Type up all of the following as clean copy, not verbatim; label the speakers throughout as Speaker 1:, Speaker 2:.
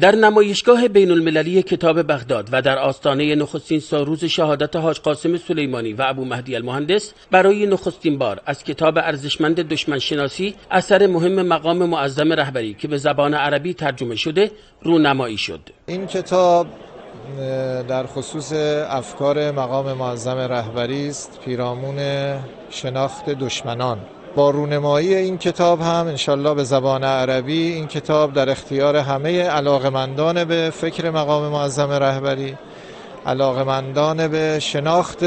Speaker 1: در نمایشگاه بین المللی کتاب بغداد و در آستانه نخستین سالروز شهادت حاج قاسم سلیمانی و ابو مهدی المهندس برای نخستین بار از کتاب ارزشمند دشمن شناسی اثر مهم مقام معظم رهبری که به زبان عربی ترجمه شده رونمایی شد.
Speaker 2: این کتاب در خصوص افکار مقام معظم رهبری است، پیرامون شناخت دشمنان. با رونمایی این کتاب هم انشالله به زبان عربی این کتاب در اختیار همه علاقمندان به فکر مقام معظم رهبری، علاقمندان به شناخت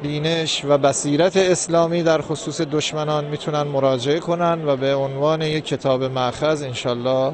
Speaker 2: بینش و بصیرت اسلامی در خصوص دشمنان میتونن مراجعه کنن و به عنوان یک کتاب مأخذ انشالله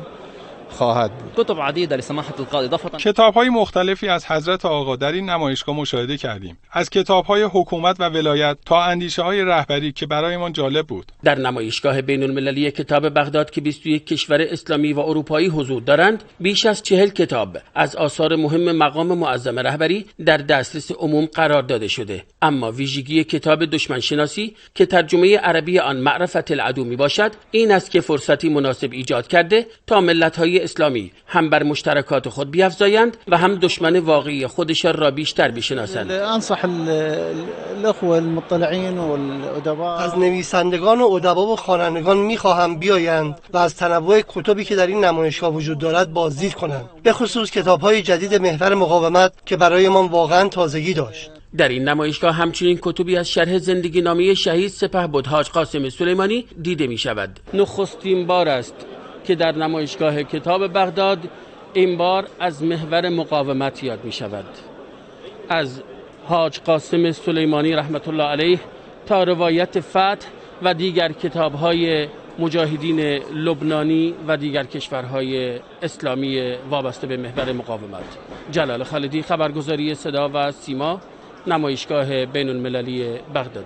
Speaker 2: خواهد بود.
Speaker 3: کتب عدیده لسماحة القاضی اضافه
Speaker 4: کتاب‌های مختلفی از حضرت آقا در این نمایشگاه مشاهده کردیم، از کتاب‌های حکومت و ولایت تا اندیشه‌های رهبری که برایمان جالب بود.
Speaker 1: در نمایشگاه بین المللی کتاب بغداد که 21 کشور اسلامی و اروپایی حضور دارند، بیش از 40 کتاب از آثار مهم مقام معظم رهبری در دسترس عموم قرار داده شده. اما ویژگی کتاب دشمن شناسی که ترجمه عربی آن معرفت العدو می باشد، این است که فرصتی مناسب ایجاد کرده تا ملت‌های اسلامی هم بر مشترکات خود بیفزایند و هم دشمن واقعی خودشان را بیشتر بشناسند.
Speaker 5: انصح الاخوه المطلعین والادباء
Speaker 6: از نویسندگان و ادبا و خوانندگان می‌خواهم بیایند و از تنوع کتابی که در این نمایشگاه وجود دارد بازدید کنند، به خصوص کتاب‌های جدید محور مقاومت که برای ما واقعا تازگی داشت.
Speaker 1: در این نمایشگاه همچنین کتبی از شرح زندگی نامه شهید سپهبد حاج قاسم سلیمانی دیده می شود. نخستین بار است که در نمایشگاه کتاب بغداد این بار از محور مقاومت یاد می شود. از حاج قاسم سلیمانی رحمت الله علیه تا روایت فتح و دیگر کتاب‌های مجاهدین لبنانی و دیگر کشورهای اسلامی وابسته به محور مقاومت. جلال خالدی، خبرگزاری صدا و سیما، نمایشگاه بین المللی بغداد.